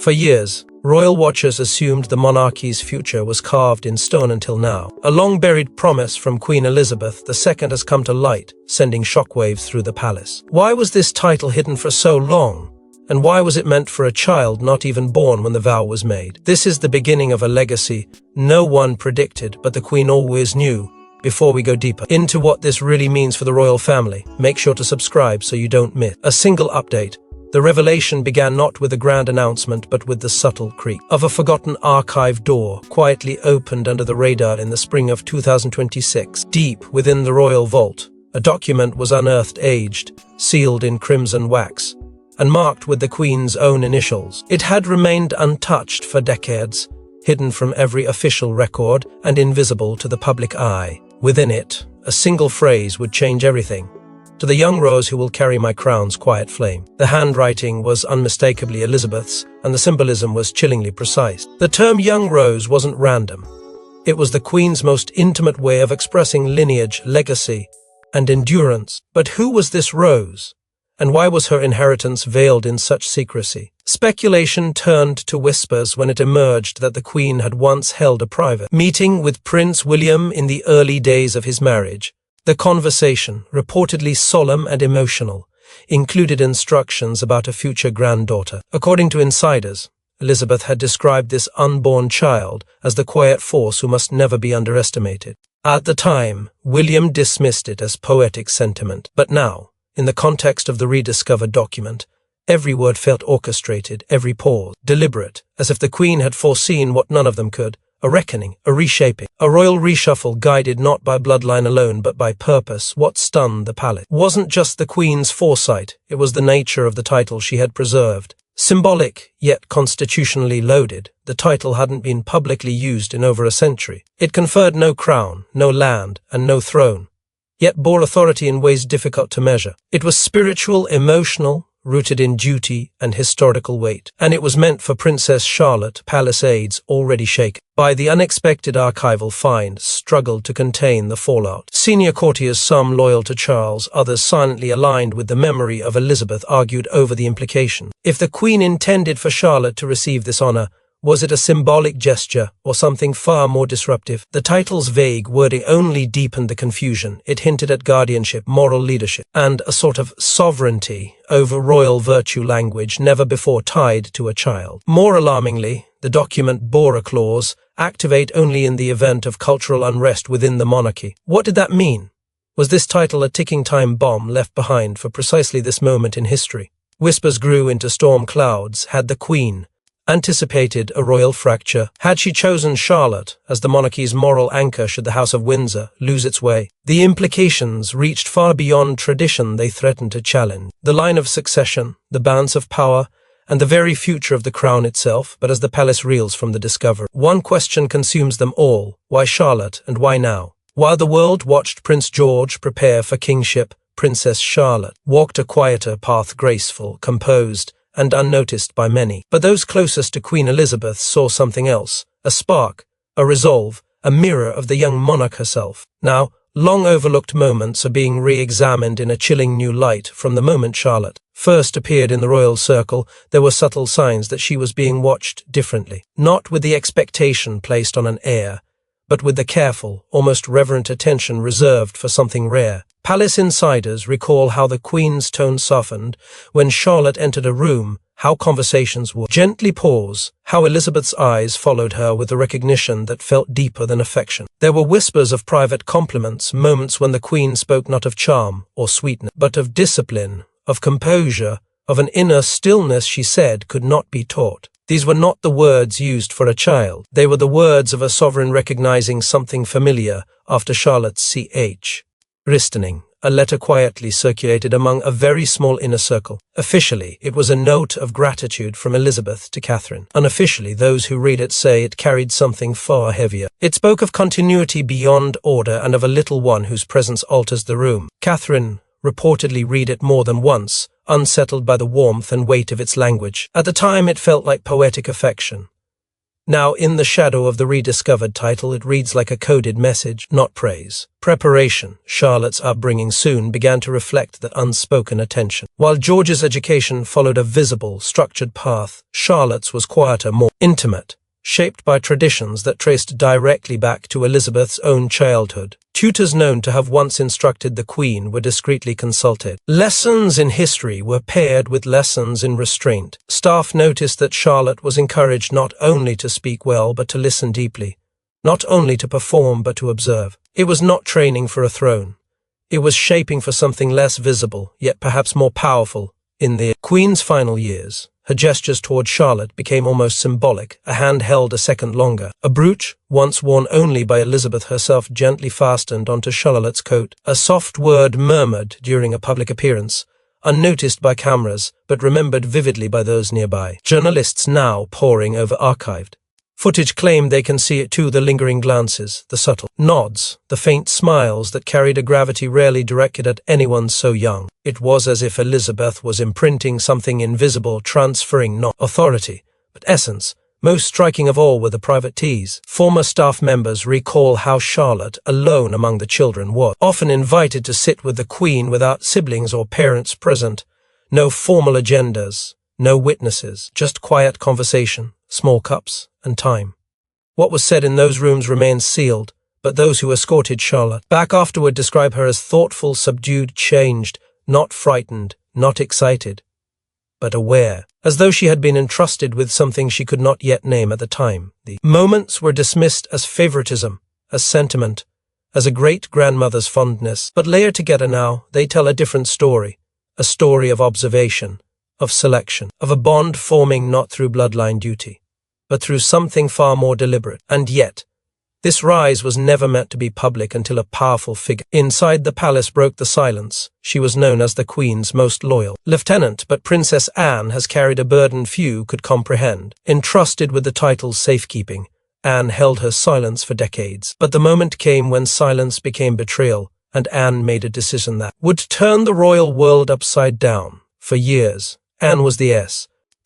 For years, royal watchers assumed the monarchy's future was carved in stone until now. A long-buried promise from Queen Elizabeth II has come to light, sending shockwaves through the palace. Why was this title hidden for so long? And why was it meant for a child not even born when the vow was made? This is the beginning of a legacy no one predicted, but the Queen always knew. Before we go deeper into what this really means for the royal family, make sure to subscribe so you don't miss a single update. The revelation began not with a grand announcement, but with the subtle creak of a forgotten archive door, quietly opened under the radar in the spring of 2026. Deep within the royal vault, a document was unearthed, aged, sealed in crimson wax, and marked with the Queen's own initials. It had remained untouched for decades, hidden from every official record and invisible to the public eye. Within it, a single phrase would change everything. To the young rose who will carry my crown's quiet flame. The handwriting was unmistakably Elizabeth's, and the symbolism was chillingly precise. The term young rose wasn't random. It was the Queen's most intimate way of expressing lineage, legacy, and endurance. But who was this rose? And why was her inheritance veiled in such secrecy? Speculation turned to whispers when it emerged that the Queen had once held a private meeting with Prince William in the early days of his marriage. The conversation, reportedly solemn and emotional, included instructions about a future granddaughter. According to insiders, Elizabeth had described this unborn child as the quiet force who must never be underestimated. At the time, William dismissed it as poetic sentiment, but now, in the context of the rediscovered document, every word felt orchestrated, every pause deliberate, as if the Queen had foreseen what none of them could. A reckoning, a reshaping, a royal reshuffle guided not by bloodline alone but by purpose. What stunned the palace wasn't just the Queen's foresight, it was the nature of the title she had preserved. Symbolic, yet constitutionally loaded, the title hadn't been publicly used in over a century. It conferred no crown, no land, and no throne, yet bore authority in ways difficult to measure. It was spiritual, emotional, rooted in duty and historical weight, and it was meant for Princess Charlotte. Palace aides, already shaken by the unexpected archival find, struggled to contain the fallout. Senior courtiers, some loyal to Charles, others silently aligned with the memory of Elizabeth, argued over the implication. If the Queen intended for Charlotte to receive this honor, was it a symbolic gesture or something far more disruptive? The title's vague wording only deepened the confusion. It hinted at guardianship, moral leadership, and a sort of sovereignty over royal virtue, language never before tied to a child. More alarmingly, the document bore a clause, activate only in the event of cultural unrest within the monarchy. What did that mean? Was this title a ticking time bomb left behind for precisely this moment in history? Whispers grew into storm clouds. Had the Queen anticipated a royal fracture? Had she chosen Charlotte as the monarchy's moral anchor should the House of Windsor lose its way? The implications reached far beyond tradition they threatened to challenge. The line of succession, the balance of power, and the very future of the crown itself. But as the palace reels from the discovery, one question consumes them all. Why Charlotte, and why now? While the world watched Prince George prepare for kingship, Princess Charlotte walked a quieter path, graceful, composed, and unnoticed by many. But those closest to Queen Elizabeth saw something else, a spark, a resolve, a mirror of the young monarch herself. Now, long overlooked moments are being re-examined in a chilling new light. From the moment Charlotte first appeared in the royal circle, there were subtle signs that she was being watched differently, not with the expectation placed on an heir, but with the careful, almost reverent attention reserved for something rare. Palace insiders recall how the Queen's tone softened when Charlotte entered a room, how conversations would gently pause, how Elizabeth's eyes followed her with a recognition that felt deeper than affection. There were whispers of private compliments, moments when the Queen spoke not of charm or sweetness, but of discipline, of composure, of an inner stillness she said could not be taught. These were not the words used for a child. They were the words of a sovereign recognizing something familiar after Charlotte's ch. Ristening. A letter quietly circulated among a very small inner circle. Officially, it was a note of gratitude from Elizabeth to Catherine. Unofficially, those who read it say it carried something far heavier. It spoke of continuity beyond order and of a little one whose presence alters the room. Catherine reportedly read it more than once, unsettled by the warmth and weight of its language. At the time, it felt like poetic affection. Now, in the shadow of the rediscovered title, it reads like a coded message, not praise. Preparation. Charlotte's upbringing soon began to reflect that unspoken attention. While George's education followed a visible, structured path, Charlotte's was quieter, more intimate, shaped by traditions that traced directly back to Elizabeth's own childhood. Tutors known to have once instructed the Queen were discreetly consulted. Lessons in history were paired with lessons in restraint. Staff noticed that Charlotte was encouraged not only to speak well but to listen deeply, not only to perform but to observe. It was not training for a throne. It was shaping for something less visible, yet perhaps more powerful. In the Queen's final years, her gestures toward Charlotte became almost symbolic, a hand held a second longer. A brooch, once worn only by Elizabeth herself, gently fastened onto Charlotte's coat. A soft word murmured during a public appearance, unnoticed by cameras, but remembered vividly by those nearby. Journalists now poring over archived footage claimed they can see it too, the lingering glances, the subtle nods, the faint smiles that carried a gravity rarely directed at anyone so young. It was as if Elizabeth was imprinting something invisible, transferring not authority, but essence. Most striking of all were the private teas. Former staff members recall how Charlotte, alone among the children, was often invited to sit with the Queen without siblings or parents present. No formal agendas, no witnesses, just quiet conversation, small cups, and time. What was said in those rooms remains sealed, but those who escorted Charlotte back afterward describe her as thoughtful, subdued, changed, not frightened, not excited, but aware, as though she had been entrusted with something she could not yet name at the time. The moments were dismissed as favoritism, as sentiment, as a great-grandmother's fondness, but layered together now, they tell a different story, a story of observation, of selection, of a bond forming not through bloodline duty, but through something far more deliberate. And yet, this rise was never meant to be public until a powerful figure inside the palace broke the silence. She was known as the Queen's most loyal lieutenant, but Princess Anne has carried a burden few could comprehend. Entrusted with the title's safekeeping, Anne held her silence for decades. But the moment came when silence became betrayal, and Anne made a decision that would turn the royal world upside down. For years, Anne was the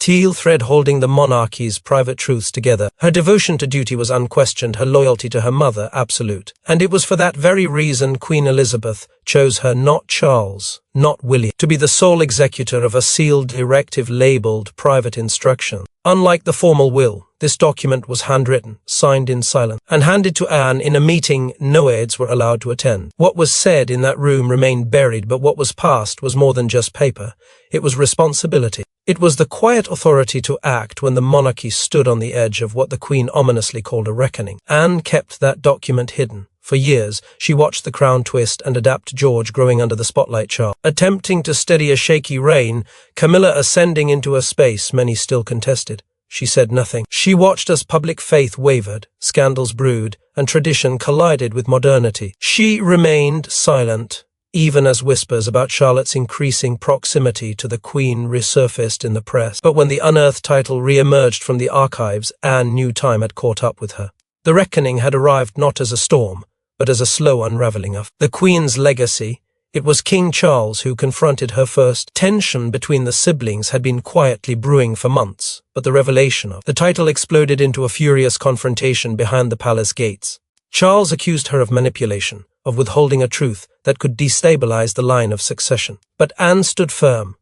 teal thread holding the monarchy's private truths together. Her devotion to duty was unquestioned, her loyalty to her mother absolute. And it was for that very reason Queen Elizabeth chose her, not Charles, not William, to be the sole executor of a sealed directive labeled private instruction. Unlike the formal will, this document was handwritten, signed in silence, and handed to Anne in a meeting no aides were allowed to attend. What was said in that room remained buried, but what was passed was more than just paper. It was responsibility. It was the quiet authority to act when the monarchy stood on the edge of what the Queen ominously called a reckoning. Anne kept that document hidden. For years, she watched the crown twist and adapt, George growing under the spotlight, Charles attempting to steady a shaky reign, Camilla ascending into a space many still contested. She said nothing. She watched as public faith wavered, scandals brewed, and tradition collided with modernity. She remained silent, even as whispers about Charlotte's increasing proximity to the Queen resurfaced in the press. But when the unearthed title re-emerged from the archives, Anne knew time had caught up with her. The reckoning had arrived not as a storm, but as a slow unraveling of the Queen's legacy. It was King Charles who confronted her first. Tension between the siblings had been quietly brewing for months, but the revelation of the title exploded into a furious confrontation behind the palace gates. Charles accused her of manipulation, of withholding a truth that could destabilize the line of succession. But Anne stood firm.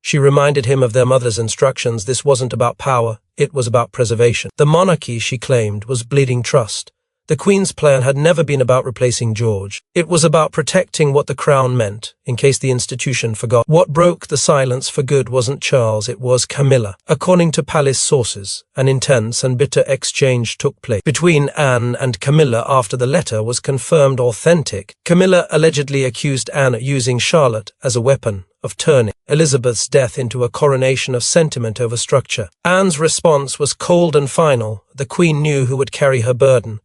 She reminded him of their mother's instructions. This wasn't about power, it was about preservation. The monarchy, she claimed, was bleeding trust. The Queen's plan had never been about replacing George. It was about protecting what the crown meant, in case the institution forgot. What broke the silence for good wasn't Charles, it was Camilla. According to palace sources, an intense and bitter exchange took place between Anne and Camilla after the letter was confirmed authentic. Camilla allegedly accused Anne of using Charlotte as a weapon, of turning Elizabeth's death into a coronation of sentiment over structure. Anne's response was cold and final. The Queen knew who would carry her burden,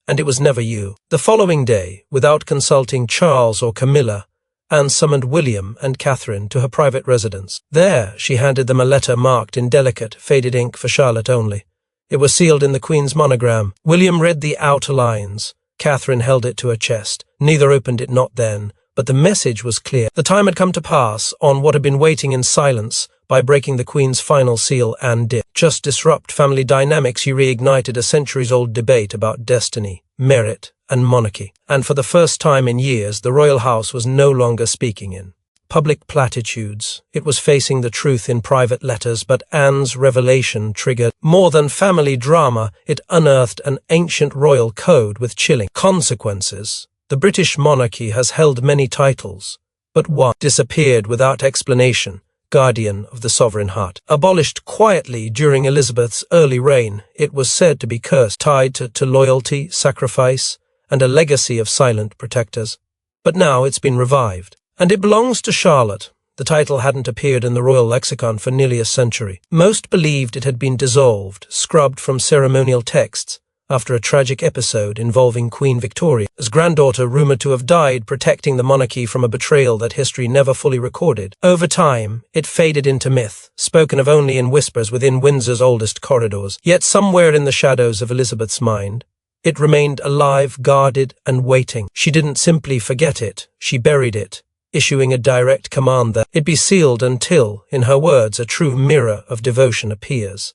and it was never you. The following day, without consulting Charles or Camilla, Anne summoned William and Catherine to her private residence. There, she handed them a letter marked in delicate, faded ink for Charlotte only. It was sealed in the Queen's monogram. William read the outer lines. Catherine held it to her chest. Neither opened it, not then, but the message was clear. The time had come to pass on what had been waiting in silence, by breaking the Queen's final seal and did just disrupt family dynamics. He reignited a centuries-old debate about destiny, merit, and monarchy. And for the first time in years, the royal house was no longer speaking in public platitudes. It was facing the truth in private letters, but Anne's revelation triggered more than family drama. It unearthed an ancient royal code with chilling consequences. The British monarchy has held many titles, but one disappeared without explanation. Guardian of the sovereign heart. Abolished quietly during Elizabeth's early reign, it was said to be cursed, tied to loyalty, sacrifice, and a legacy of silent protectors. But now it's been revived. And it belongs to Charlotte. The title hadn't appeared in the royal lexicon for nearly a century. Most believed it had been dissolved, scrubbed from ceremonial texts, after a tragic episode involving Queen Victoria's granddaughter rumored to have died protecting the monarchy from a betrayal that history never fully recorded. Over time, it faded into myth, spoken of only in whispers within Windsor's oldest corridors. Yet somewhere in the shadows of Elizabeth's mind, it remained alive, guarded, and waiting. She didn't simply forget it, she buried it, issuing a direct command that it be sealed until, in her words, a true mirror of devotion appears.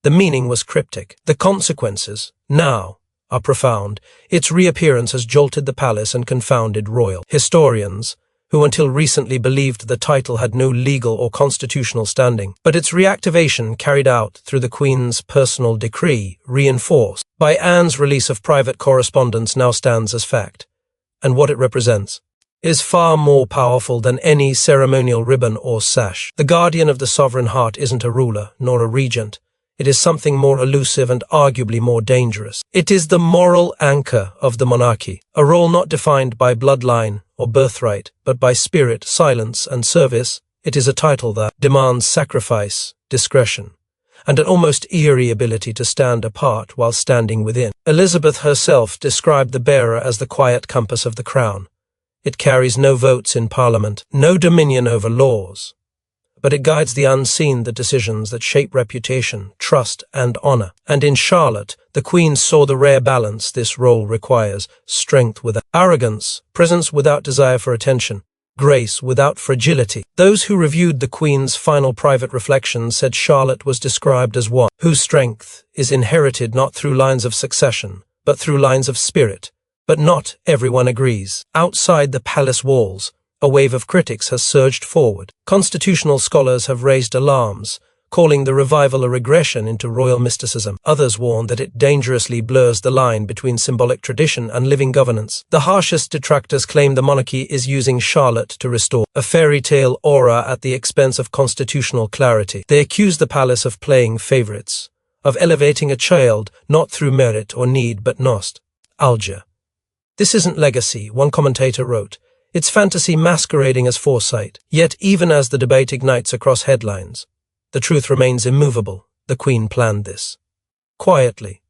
The meaning was cryptic. The consequences, now, are profound. Its reappearance has jolted the palace and confounded royal historians, who until recently believed the title had no legal or constitutional standing. But its reactivation, carried out through the Queen's personal decree, reinforced by Anne's release of private correspondence, now stands as fact. And what it represents is far more powerful than any ceremonial ribbon or sash. The guardian of the sovereign heart isn't a ruler, nor a regent. It is something more elusive and arguably more dangerous. It is the moral anchor of the monarchy, a role not defined by bloodline or birthright, but by spirit, silence, and service. It is a title that demands sacrifice, discretion, and an almost eerie ability to stand apart while standing within. Elizabeth herself described the bearer as the quiet compass of the crown. It carries no votes in Parliament, no dominion over laws, but it guides the unseen, the decisions that shape reputation, trust, and honor. And in Charlotte, the Queen saw the rare balance this role requires: strength without arrogance, presence without desire for attention, grace without fragility. Those who reviewed the Queen's final private reflections said Charlotte was described as one whose strength is inherited not through lines of succession, but through lines of spirit. But not everyone agrees. Outside the palace walls, a wave of critics has surged forward. Constitutional scholars have raised alarms, calling the revival a regression into royal mysticism. Others warn that it dangerously blurs the line between symbolic tradition and living governance. The harshest detractors claim the monarchy is using Charlotte to restore a fairy tale aura at the expense of constitutional clarity. They accuse the palace of playing favorites, of elevating a child not through merit or need but nostalgia. This isn't legacy, one commentator wrote. It's fantasy masquerading as foresight. Yet even as the debate ignites across headlines, the truth remains immovable. The Queen planned this. Quietly.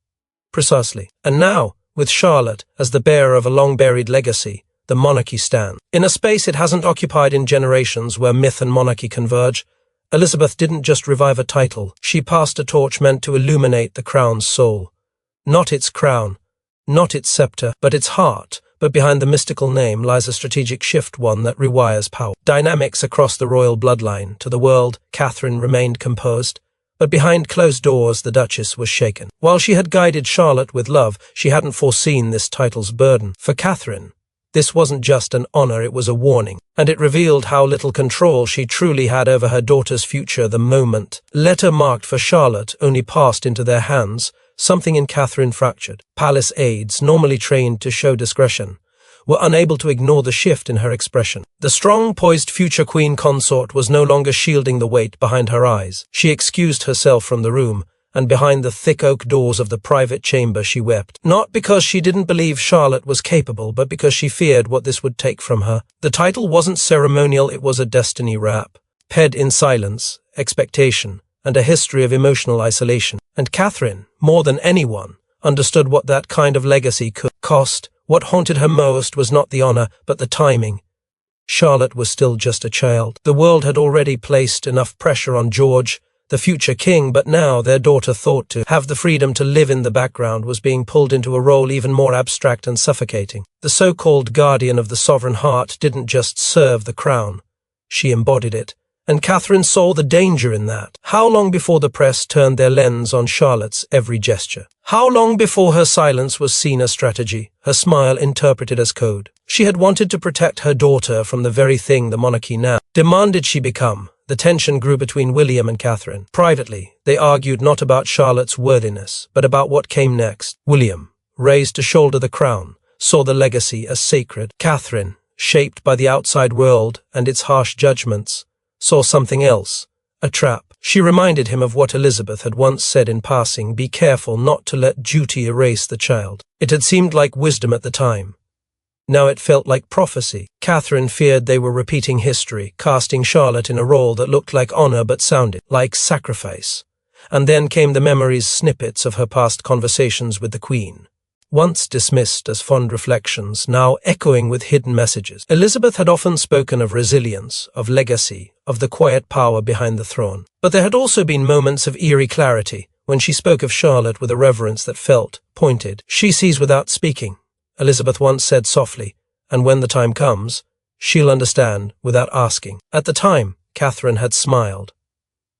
Precisely. And now, with Charlotte as the bearer of a long-buried legacy, the monarchy stands in a space it hasn't occupied in generations, where myth and monarchy converge. Elizabeth didn't just revive a title. She passed a torch meant to illuminate the crown's soul. Not its crown, not its scepter, but its heart. But behind the mystical name lies a strategic shift, one that rewires power dynamics across the royal bloodline. To the world, Catherine remained composed, but behind closed doors the Duchess was shaken. While she had guided Charlotte with love, she hadn't foreseen this title's burden. For Catherine, this wasn't just an honor, it was a warning, and it revealed how little control she truly had over her daughter's future. The moment letter marked for Charlotte only passed into their hands, something in Catherine fractured. Palace aides, normally trained to show discretion, were unable to ignore the shift in her expression. The strong, poised future queen consort was no longer shielding the weight behind her eyes. She excused herself from the room, and behind the thick oak doors of the private chamber she wept. Not because she didn't believe Charlotte was capable, but because she feared what this would take from her. The title wasn't ceremonial, it was a destiny wrap, ped in silence, expectation, and a history of emotional isolation. And Catherine, more than anyone, understood what that kind of legacy could cost. What haunted her most was not the honor, but the timing. Charlotte was still just a child. The world had already placed enough pressure on George, the future king, but now their daughter, thought to have the freedom to live in the background, was being pulled into a role even more abstract and suffocating. The so-called guardian of the sovereign heart didn't just serve the crown. She embodied it, And Catherine saw the danger in that. How long before the press turned their lens on Charlotte's every gesture? How long before her silence was seen as strategy, her smile interpreted as code? She had wanted to protect her daughter from the very thing the monarchy now demanded she become. The tension grew between William and Catherine. Privately, they argued not about Charlotte's worthiness, but about what came next. William, raised to shoulder the crown, saw the legacy as sacred. Catherine, shaped by the outside world and its harsh judgments, saw something else, a trap. She reminded him of what Elizabeth had once said in passing, be careful not to let duty erase the child. It had seemed like wisdom at the time. Now it felt like prophecy. Catherine feared they were repeating history, casting Charlotte in a role that looked like honor but sounded like sacrifice. And then came the memories, snippets of her past conversations with the Queen. Once dismissed as fond reflections, now echoing with hidden messages. Elizabeth had often spoken of resilience, of legacy, of the quiet power behind the throne. But there had also been moments of eerie clarity, when she spoke of Charlotte with a reverence that felt pointed. She sees without speaking, Elizabeth once said softly, and when the time comes, she'll understand without asking. At the time, Catherine had smiled.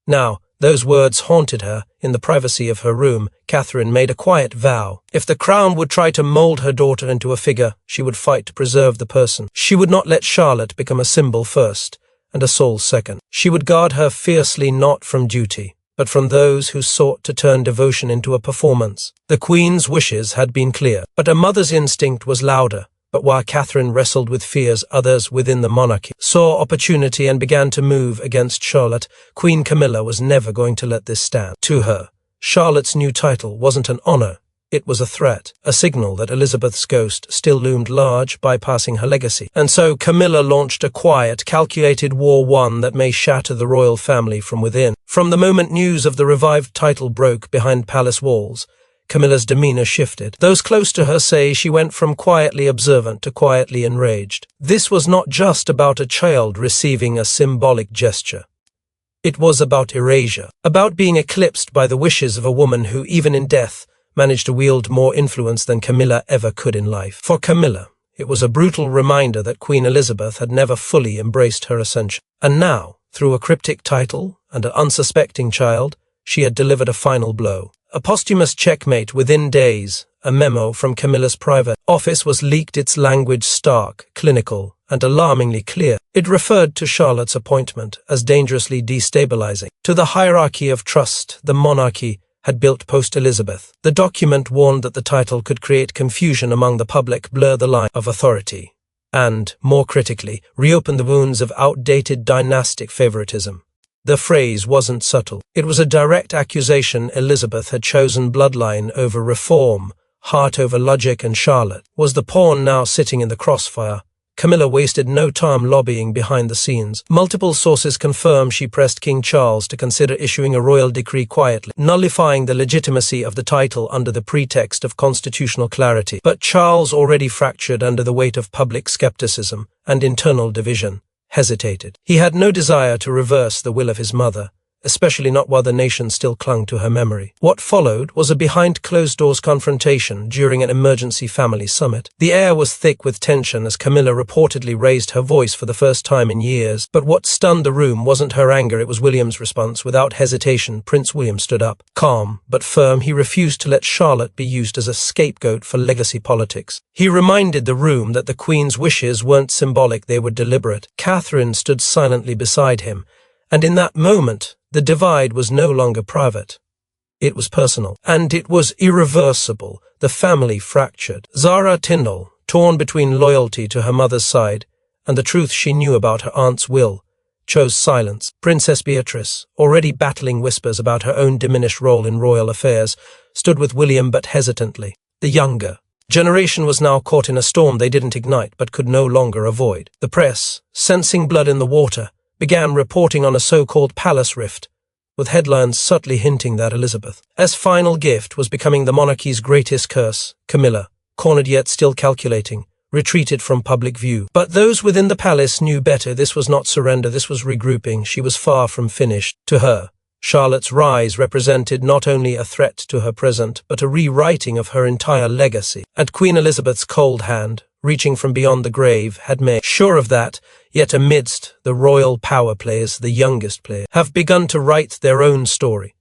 Now, those words haunted her. In the privacy of her room, Catherine made a quiet vow. If the crown would try to mold her daughter into a figure, she would fight to preserve the person. She would not let Charlotte become a symbol first, and a soul second. She would guard her fiercely, not from duty, but from those who sought to turn devotion into a performance. The Queen's wishes had been clear, but a mother's instinct was louder. But while Catherine wrestled with fears, others within the monarchy saw opportunity and began to move against Charlotte. Queen Camilla was never going to let this stand. To her, Charlotte's new title wasn't an honor, it was a threat, a signal that Elizabeth's ghost still loomed large, bypassing her legacy. And so Camilla launched a quiet, calculated war, one that may shatter the royal family from within. From the moment news of the revived title broke behind palace walls, Camilla's demeanor shifted. Those close to her say she went from quietly observant to quietly enraged. This was not just about a child receiving a symbolic gesture. It was about erasure, about being eclipsed by the wishes of a woman who, even in death, managed to wield more influence than Camilla ever could in life. For Camilla, it was a brutal reminder that Queen Elizabeth had never fully embraced her ascension. And now, through a cryptic title and an unsuspecting child, she had delivered a final blow. A posthumous checkmate within days. A memo from Camilla's private office was leaked, its language stark, clinical, and alarmingly clear. It referred to Charlotte's appointment as dangerously destabilizing. To the hierarchy of trust the monarchy had built post-Elizabeth. The document warned that the title could create confusion among the public, blur the line of authority, and, more critically, reopen the wounds of outdated dynastic favoritism. The phrase wasn't subtle. It was a direct accusation. Elizabeth had chosen bloodline over reform, heart over logic, and Charlotte was the pawn now sitting in the crossfire. Camilla wasted no time lobbying behind the scenes. Multiple sources confirm she pressed King Charles to consider issuing a royal decree quietly, nullifying the legitimacy of the title under the pretext of constitutional clarity. But Charles, already fractured under the weight of public skepticism and internal division, hesitated. He had no desire to reverse the will of his mother, especially not while the nation still clung to her memory. What followed was a behind-closed-doors confrontation during an emergency family summit. The air was thick with tension as Camilla reportedly raised her voice for the first time in years. But what stunned the room wasn't her anger, it was William's response. Without hesitation, Prince William stood up. Calm but firm, he refused to let Charlotte be used as a scapegoat for legacy politics. He reminded the room that the Queen's wishes weren't symbolic, they were deliberate. Catherine stood silently beside him, and in that moment, the divide was no longer private. It was personal, and it was irreversible. The family fractured. Zara Tyndall, torn between loyalty to her mother's side and the truth she knew about her aunt's will, chose silence. Princess Beatrice, already battling whispers about her own diminished role in royal affairs, stood with William but hesitantly. The younger generation was now caught in a storm they didn't ignite but could no longer avoid. The press, sensing blood in the water, began reporting on a so-called palace rift, with headlines subtly hinting that Elizabeth's final gift was becoming the monarchy's greatest curse. Camilla, cornered yet still calculating, retreated from public view. But those within the palace knew better. This was not surrender, this was regrouping. She was far from finished. To her, Charlotte's rise represented not only a threat to her present, but a rewriting of her entire legacy. And Queen Elizabeth's cold hand, reaching from beyond the grave, had made sure of that. Yet amidst the royal power players, the youngest players have begun to write their own story.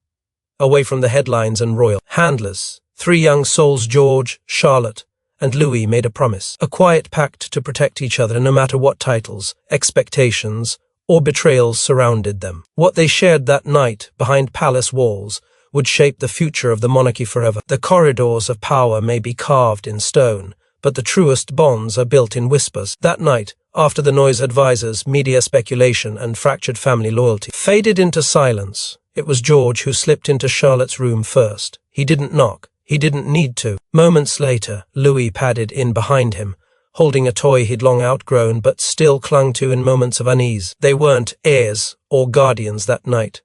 Away from the headlines and royal handlers, 3 young souls, George, Charlotte, and Louis, made a promise, a quiet pact to protect each other no matter what titles, expectations, or betrayals surrounded them. What they shared that night behind palace walls would shape the future of the monarchy forever. The corridors of power may be carved in stone, but the truest bonds are built in whispers. That night, after the noise, advisors, media speculation, and fractured family loyalty faded into silence, it was George who slipped into Charlotte's room first. He didn't knock. He didn't need to. Moments later, Louis padded in behind him, holding a toy he'd long outgrown but still clung to in moments of unease. They weren't heirs or guardians that night.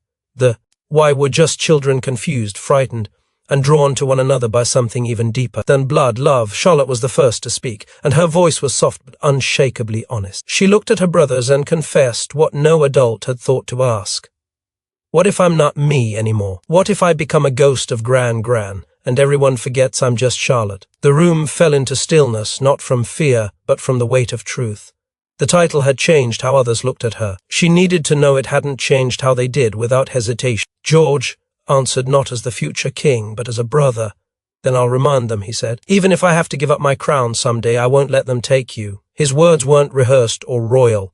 Why were just children, confused, frightened, and drawn to one another by something even deeper than blood, love. Charlotte was the first to speak, and her voice was soft but unshakably honest. She looked at her brothers and confessed what no adult had thought to ask. What if I'm not me anymore? What if I become a ghost of Gran, and everyone forgets I'm just Charlotte? The room fell into stillness, not from fear, but from the weight of truth. The title had changed how others looked at her. She needed to know it hadn't changed how they did, without hesitation. George answered not as the future king, but as a brother. Then I'll remind them, he said. Even if I have to give up my crown someday, I won't let them take you. His words weren't rehearsed or royal.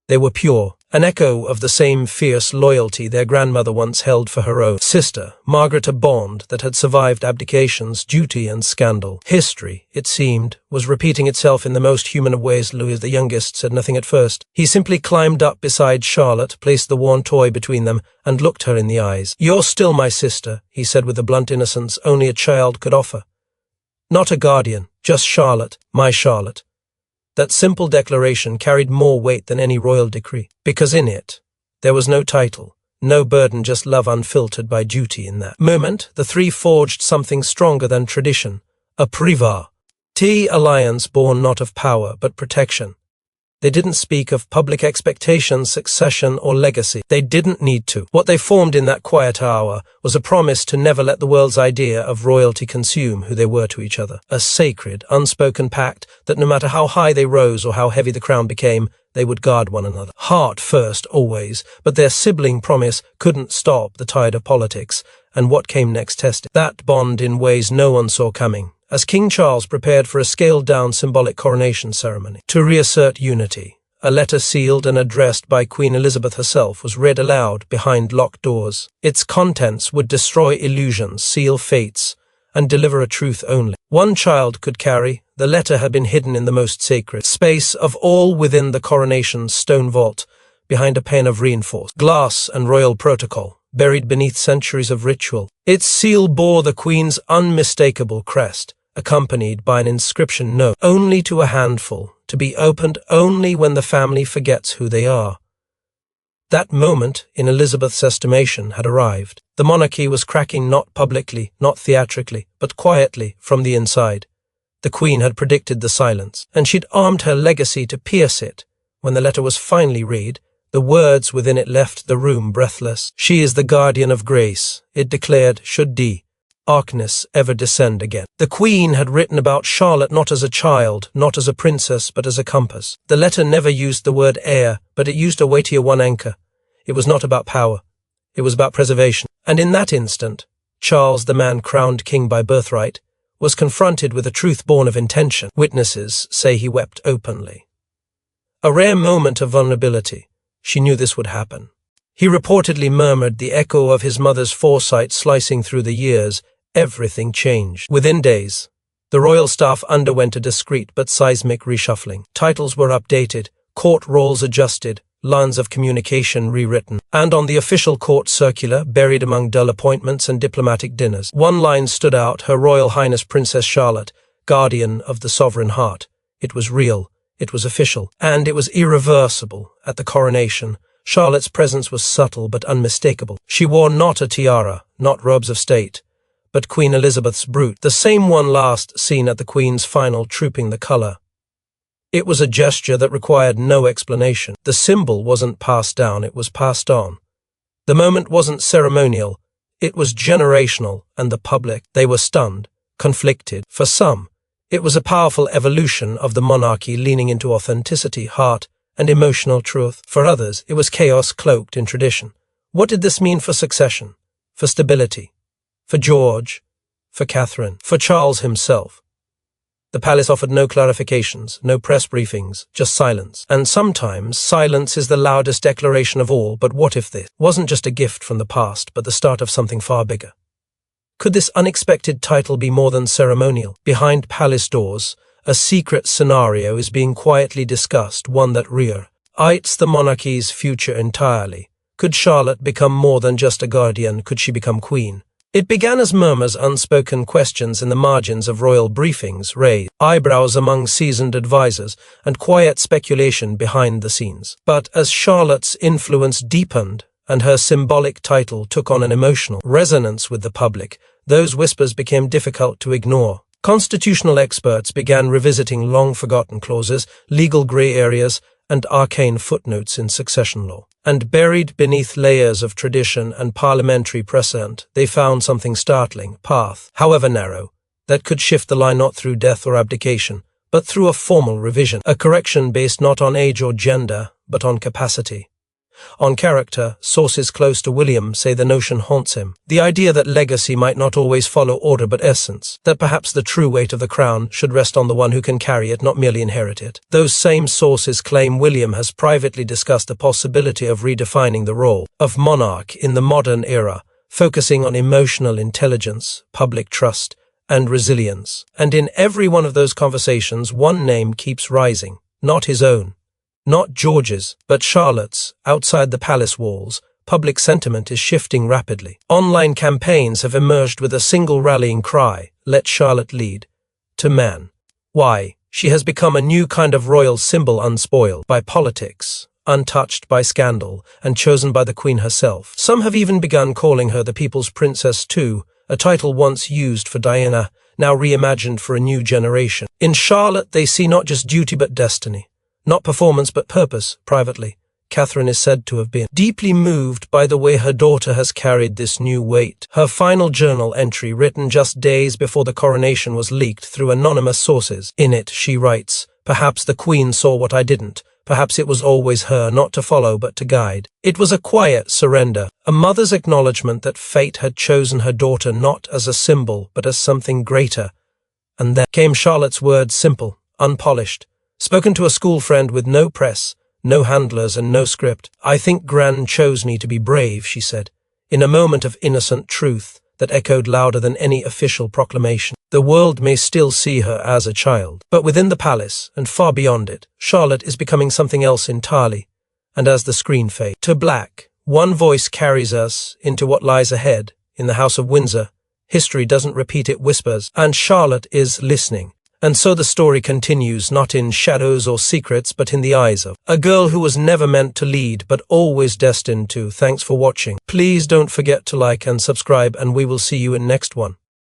They were pure, an echo of the same fierce loyalty their grandmother once held for her own sister, Margaret, a bond that had survived abdications, duty, and scandal. History, it seemed, was repeating itself in the most human of ways. Louis, the youngest, said nothing at first. He simply climbed up beside Charlotte, placed the worn toy between them, and looked her in the eyes. You're still my sister, he said with the blunt innocence only a child could offer. Not a guardian, just Charlotte, my Charlotte. That simple declaration carried more weight than any royal decree, because in it, there was no title, no burden, just love unfiltered by duty. In that moment, the 3 forged something stronger than tradition, a private alliance born not of power, but protection. They didn't speak of public expectations, succession, or legacy. They didn't need to. What they formed in that quiet hour was a promise to never let the world's idea of royalty consume who they were to each other. A sacred, unspoken pact that no matter how high they rose or how heavy the crown became, they would guard one another. Heart first, always, but their sibling promise couldn't stop the tide of politics, and what came next tested that bond in ways no one saw coming. As King Charles prepared for a scaled-down symbolic coronation ceremony to reassert unity, a letter sealed and addressed by Queen Elizabeth herself was read aloud behind locked doors. Its contents would destroy illusions, seal fates, and deliver a truth only one child could carry. The letter had been hidden in the most sacred space of all within the coronation's stone vault, behind a pane of reinforced glass and royal protocol, buried beneath centuries of ritual. Its seal bore the Queen's unmistakable crest, accompanied by an inscription known only to a handful, to be opened only when the family forgets who they are. That moment, in Elizabeth's estimation, had arrived. The monarchy was cracking, not publicly, not theatrically, but quietly from the inside. The Queen had predicted the silence, and she'd armed her legacy to pierce it. When the letter was finally read, the words within it left the room breathless. She is the guardian of grace, it declared, should darkness ever descend again. The Queen had written about Charlotte not as a child, not as a princess, but as a compass. The letter never used the word heir, but it used a weightier one, anchor. It was not about power. It was about preservation. And in that instant, Charles, the man crowned king by birthright, was confronted with a truth born of intention. Witnesses say he wept openly. A rare moment of vulnerability. She knew this would happen. He reportedly murmured, the echo of his mother's foresight slicing through the years. Everything changed. Within days, the royal staff underwent a discreet but seismic reshuffling. Titles were updated, court roles adjusted, lines of communication rewritten, and on the official court circular, buried among dull appointments and diplomatic dinners, one line stood out: Her Royal Highness Princess Charlotte, guardian of the sovereign heart. It was real, it was official, and it was irreversible. At the coronation, Charlotte's presence was subtle but unmistakable. She wore not a tiara, not robes of state, but Queen Elizabeth's brooch, the same one last seen at the Queen's final, trooping the colour. It was a gesture that required no explanation. The symbol wasn't passed down, it was passed on. The moment wasn't ceremonial, it was generational, and the public, they were stunned, conflicted. For some, it was a powerful evolution of the monarchy leaning into authenticity, heart, and emotional truth. For others, it was chaos cloaked in tradition. What did this mean for succession? For stability? For George? For Catherine? For Charles himself? The palace offered no clarifications, no press briefings, just silence. And sometimes silence is the loudest declaration of all. But what if this wasn't just a gift from the past, but the start of something far bigger? Could this unexpected title be more than ceremonial? Behind palace doors, a secret scenario is being quietly discussed, one that rewrites the monarchy's future entirely. Could Charlotte become more than just a guardian? Could she become queen? It began as murmurs, unspoken questions in the margins of royal briefings, raised eyebrows among seasoned advisors, and quiet speculation behind the scenes. But as Charlotte's influence deepened and her symbolic title took on an emotional resonance with the public, those whispers became difficult to ignore. Constitutional experts began revisiting long-forgotten clauses, legal grey areas, and arcane footnotes in succession law. And buried beneath layers of tradition and parliamentary precedent, they found something startling: path, however narrow, that could shift the line not through death or abdication, but through a formal revision, a correction based not on age or gender, but on capacity. On character, sources close to William say the notion haunts him. The idea that legacy might not always follow order but essence, that perhaps the true weight of the crown should rest on the one who can carry it, not merely inherit it. Those same sources claim William has privately discussed the possibility of redefining the role of monarch in the modern era, focusing on emotional intelligence, public trust, and resilience. And in every one of those conversations, one name keeps rising, not his own. Not George's, but Charlotte's. Outside the palace walls, public sentiment is shifting rapidly. Online campaigns have emerged with a single rallying cry: let Charlotte lead. To man. Why? She has become a new kind of royal symbol, unspoiled by politics, untouched by scandal, and chosen by the Queen herself. Some have even begun calling her the People's Princess too, a title once used for Diana, now reimagined for a new generation. In Charlotte, they see not just duty but destiny. Not performance but purpose. Privately, Catherine is said to have been deeply moved by the way her daughter has carried this new weight. Her final journal entry, written just days before the coronation, was leaked through anonymous sources. In it, she writes, "Perhaps the Queen saw what I didn't. Perhaps it was always her, not to follow but to guide." It was a quiet surrender, a mother's acknowledgement that fate had chosen her daughter not as a symbol but as something greater. And then came Charlotte's words, simple, unpolished, spoken to a school friend with no press, no handlers, and no script. "I think Gran chose me to be brave," she said, in a moment of innocent truth that echoed louder than any official proclamation. The world may still see her as a child, but within the palace, and far beyond it, Charlotte is becoming something else entirely. And as the screen fades to black, one voice carries us into what lies ahead. In the House of Windsor, history doesn't repeat, it whispers, and Charlotte is listening. And so the story continues, not in shadows or secrets, but in the eyes of a girl who was never meant to lead, but always destined to. Thanks for watching. Please don't forget to like and subscribe, and we will see you in next one.